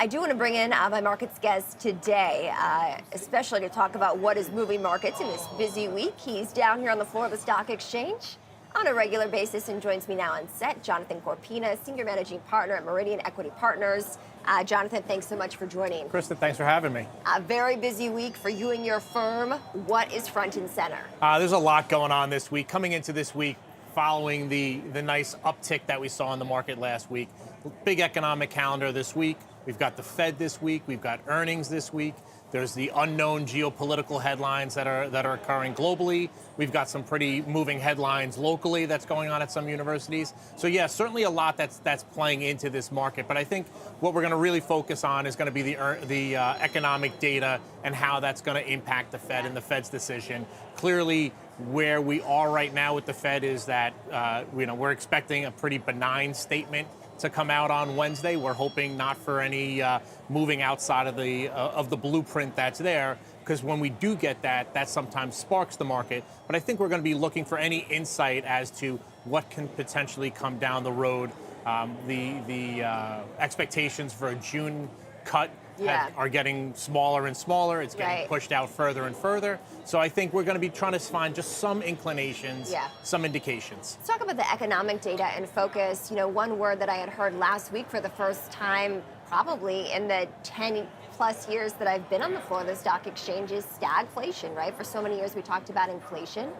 I do want to bring in my markets guest today, especially to talk about what is moving markets in this busy week. He's down here on the floor of the stock exchange on a regular basis and joins me now on set. Jonathan Corpina, Senior Managing Partner at Meridian Equity Partners. Jonathan, thanks so much for joining. Krista, thanks for having me. A very busy week for you and your firm. What is front and center? There's a lot going on this week. Coming into this week, following the nice uptick that we saw in the market last week. Big economic calendar this week. We've got the Fed this week. We've got earnings this week. There's the unknown geopolitical headlines that are occurring globally. We've got some pretty moving headlines locally that's going on at some universities. So yeah, certainly a lot that's playing into this market. But I think what we're going to really focus on is going to be the economic data and how that's going to impact the Fed and the Fed's decision. Clearly, where we are right now with the Fed is that we're expecting a pretty benign statement to come out on Wednesday. We're hoping not for any moving outside of the blueprint that's there, because when we do get that sometimes sparks the market. But I think we're going to be looking for any insight as to what can potentially come down the road. The expectations for a June cut are getting smaller and smaller. It's getting pushed out further and further. So I think we're going to be trying to find just some inclinations, some indications. Let's talk about the economic data and focus. You know, one word that I had heard last week for the first time, probably in the 10 plus years that I've been on the floor of the stock exchange, is stagflation, right? For so many years we talked about inflation.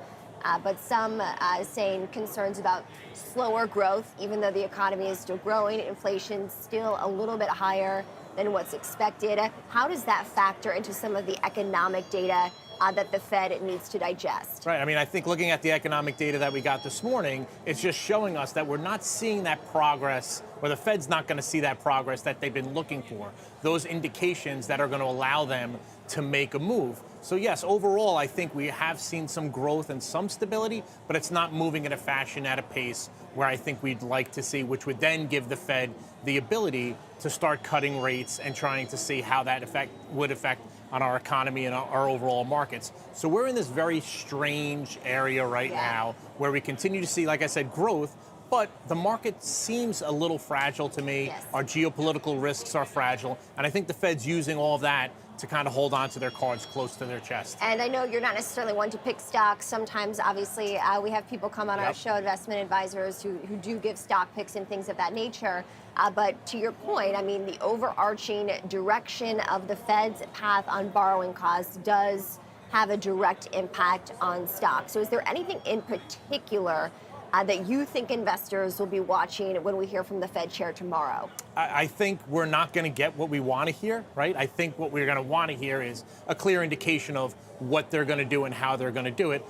But some saying concerns about slower growth, even though the economy is still growing, inflation still a little bit higher than what's expected. How does that factor into some of the economic data that the Fed needs to digest? Right. I mean, I think looking at the economic data that we got this morning, it's just showing us that we're not seeing that progress, or the Fed's not going to see that progress that they've been looking for, those indications that are going to allow them to make a move. So yes, overall, I think we have seen some growth and some stability, but it's not moving in a fashion at a pace where I think we'd like to see, which would then give the Fed the ability to start cutting rates and trying to see how that would affect on our economy and our overall markets. So we're in this very strange area right now where we continue to see, like I said, growth, but the market seems a little fragile to me. Our geopolitical risks are fragile, and I think the Fed's using all of that to kind of hold on to their cards close to their chest. And I know you're not necessarily one to pick stocks. Sometimes, obviously, we have people come on our show, investment advisors, who do give stock picks and things of that nature. But to your point, I mean, the overarching direction of the Fed's path on borrowing costs does have a direct impact on stocks. So is there anything in particular that you think investors will be watching when we hear from the Fed chair tomorrow? I think we're not going to get what we want to hear, right? I think what we're going to want to hear is a clear indication of what they're going to do and how they're going to do it.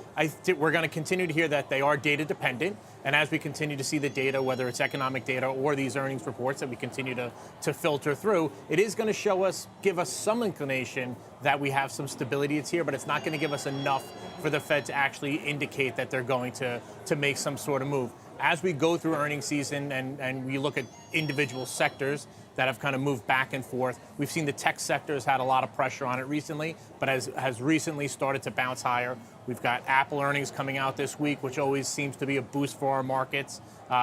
We're going to continue to hear that they are data dependent. And as we continue to see the data, whether it's economic data or these earnings reports that we continue to filter through, it is going to give us some inclination that we have some stability. It's here, but it's not going to give us enough for the Fed to actually indicate that they're going to make some sort of move. As we go through earnings season and we look at individual sectors that have kind of moved back and forth, we've seen the tech sector has had a lot of pressure on it recently, but has recently started to bounce higher. We've got Apple earnings coming out this week, which always seems to be a boost for our markets.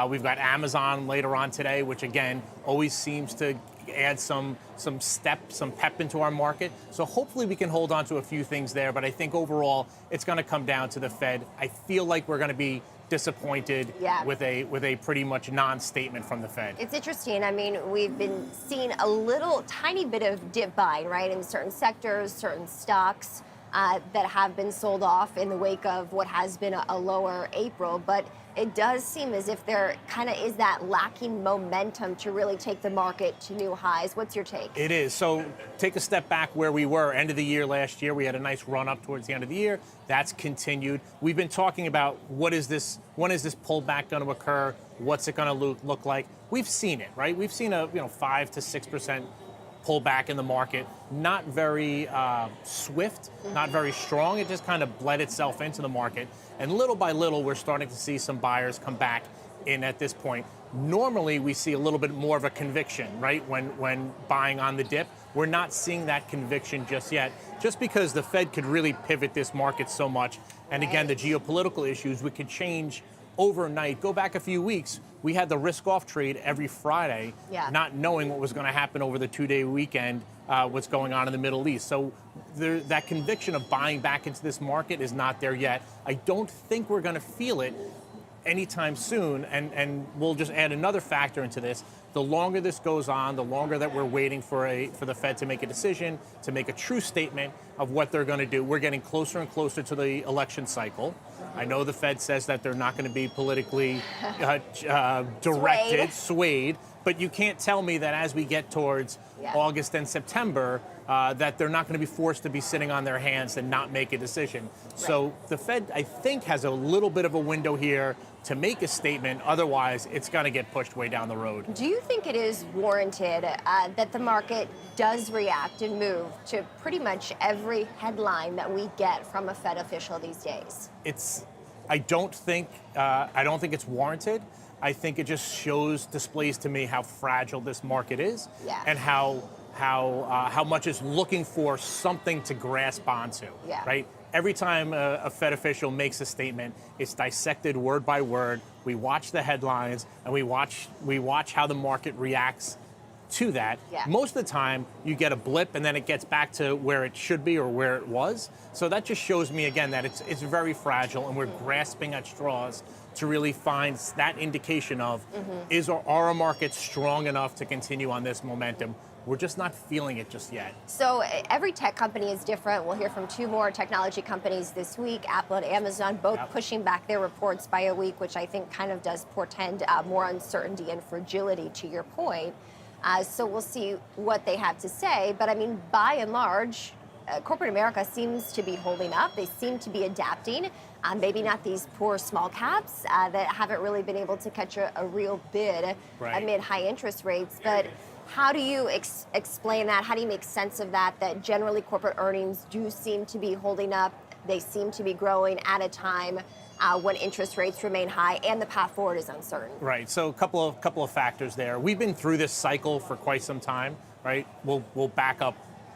We've got Amazon later on today, which again always seems to add some pep into our market. So hopefully we can hold on to a few things there, but I think overall it's going to come down to the Fed. I feel like we're going to be disappointed with a pretty much non-statement from the Fed. It's interesting. I mean, we've been seeing a little tiny bit of dip buying, right, in certain sectors, certain stocks that have been sold off in the wake of what has been a lower April. But it does seem as if there kind of is that lacking momentum to really take the market to new highs. What's your take? It is. So take a step back where we were end of the year last year. We had a nice run up towards the end of the year. That's continued. We've been talking about when is this pullback going to occur? What's it going to look like? We've seen it, right? We've seen a 5 to 6% pullback in the market, not very swift, not very strong. It just kind of bled itself into the market. And little by little, we're starting to see some buyers come back in at this point. Normally, we see a little bit more of a conviction, right, when buying on the dip. We're not seeing that conviction just yet, just because the Fed could really pivot this market so much. And again, the geopolitical issues, we could change overnight. Go back a few weeks, we had the risk-off trade every Friday, not knowing what was going to happen over the two-day weekend, what's going on in the Middle East. So that conviction of buying back into this market is not there yet. I don't think we're going to feel it anytime soon, and we'll just add another factor into this. The longer this goes on, the longer that we're waiting for the Fed to make a decision, to make a true statement of what they're going to do. We're getting closer and closer to the election cycle. I know the Fed says that they're not going to be politically directed, swayed, but you can't tell me that as we get towards August and September, that they're not going to be forced to be sitting on their hands and not make a decision. So the Fed, I think, has a little bit of a window here to make a statement. Otherwise, it's going to get pushed way down the road. Do you think it is warranted that the market does react and move to pretty much every headline that we get from a Fed official these days? I don't think it's warranted. I think it just displays to me how fragile this market is, and how much it's looking for something to grasp onto. Right? Every time a Fed official makes a statement, it's dissected word by word. We watch the headlines and we watch how the market reacts to that. Most of the time, you get a blip and then it gets back to where it should be or where it was. So that just shows me again that it's very fragile, and we're grasping at straws to really find that indication of are our markets strong enough to continue on this momentum. We're just not feeling it just yet. So every tech company is different. We'll hear from two more technology companies this week, Apple and Amazon, both pushing back their reports by a week, which I think kind of does portend more uncertainty and fragility, to your point. So we'll see what they have to say. But I mean, by and large, corporate America seems to be holding up. They seem to be adapting. Maybe not these poor small caps that haven't really been able to catch a real bid amid high interest rates. But how do you explain that? How do you make sense of that generally corporate earnings do seem to be holding up? They seem to be growing at a time when interest rates remain high and the path forward is uncertain. Right. So a couple of factors there. We've been through this cycle for quite some time, right? We'll back up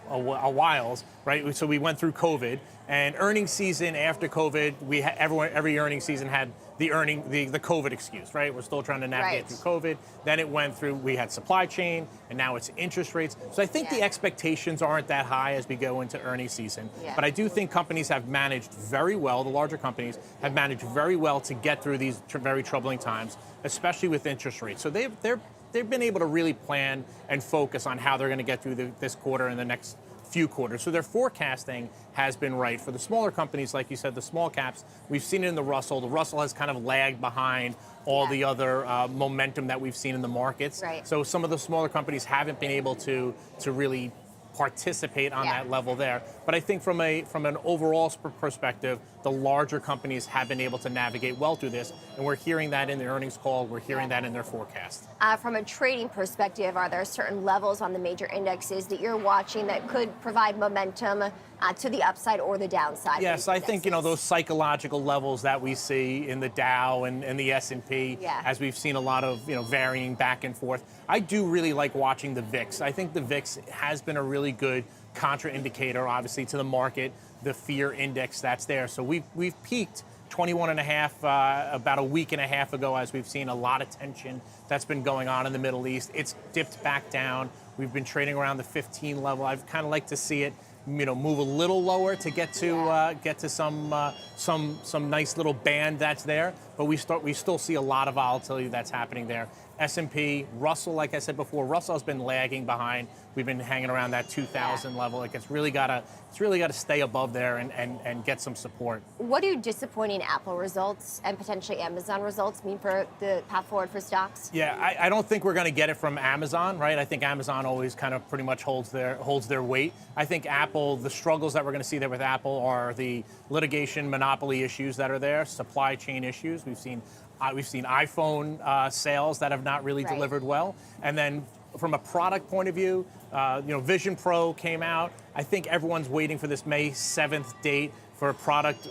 a whiles, right? So we went through COVID, and earnings season after COVID, every earnings season had the COVID excuse, right? We're still trying to navigate through COVID. Then it went through, we had supply chain, and now it's interest rates. So I think the expectations aren't that high as we go into earnings season. But I do think companies have managed very well, the larger companies have managed very well to get through these very troubling times, especially with interest rates. So they've been able to really plan and focus on how they're going to get through this quarter and the next few quarters. So their forecasting has been right. For the smaller companies, like you said, the small caps, we've seen it in the Russell. The Russell has kind of lagged behind all the other momentum that we've seen in the markets. So some of the smaller companies haven't been able to really participate on that level there. But I think from an overall perspective, the larger companies have been able to navigate well through this, and we're hearing that in the earnings call, we're hearing that in their forecast. From a trading perspective, are there certain levels on the major indexes that you're watching that could provide momentum to the upside or the downside? Yes, I think those psychological levels that we see in the Dow and the S&P, as we've seen a lot of varying back and forth. I do really like watching the VIX. I think the VIX has been a really good contraindicator, obviously, to the market, the fear index that's there. So we've peaked 21.5 about a week and a half ago, as we've seen a lot of tension that's been going on in the Middle East. It's dipped back down. We've been trading around the 15 level. I've kind of like to see it move a little lower to get to some nice little band that's there. But we still see a lot of volatility that's happening there. S&P, Russell, like I said before, Russell has been lagging behind. We've been hanging around that 2,000 level. Like it's really got to stay above there and get some support. What do disappointing Apple results and potentially Amazon results mean for the path forward for stocks? Yeah, I don't think we're going to get it from Amazon, right? I think Amazon always kind of pretty much holds their weight. I think Apple, the struggles that we're going to see there with Apple are the litigation monopoly issues that are there, supply chain issues. We've seen iPhone sales that have not really delivered well. And then from a product point of view, Vision Pro came out. I think everyone's waiting for this May 7th date for a product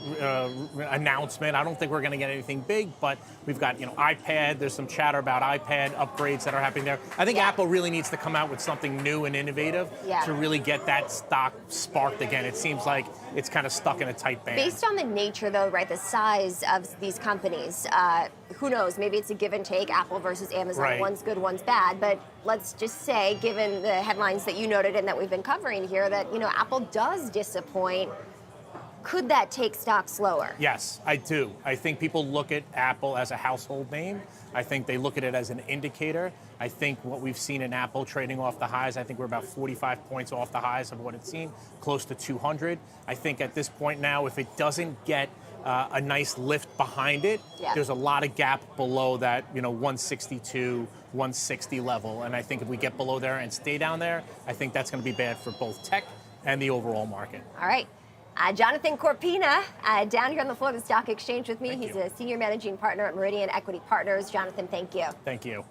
announcement. I don't think we're going to get anything big, but we've got iPad. There's some chatter about iPad upgrades that are happening there. I think Apple really needs to come out with something new and innovative to really get that stock sparked again. It seems like it's kind of stuck in a tight band. Based on the nature, though, right, the size of these companies, who knows, maybe it's a give and take, Apple versus Amazon. Right. One's good, one's bad. But let's just say, given the headlines that you noted and that we've been covering here, that Apple does disappoint. Could that take stocks lower? Yes, I do. I think people look at Apple as a household name. I think they look at it as an indicator. I think what we've seen in Apple trading off the highs, I think we're about 45 points off the highs of what it's seen, close to 200. I think at this point now, if it doesn't get a nice lift behind it, there's a lot of gap below that 162, 160 level. And I think if we get below there and stay down there, I think that's going to be bad for both tech and the overall market. All right. Jonathan Corpina, down here on the floor of the stock exchange with me. He's a senior managing partner at Meridian Equity Partners. Jonathan, thank you. Thank you.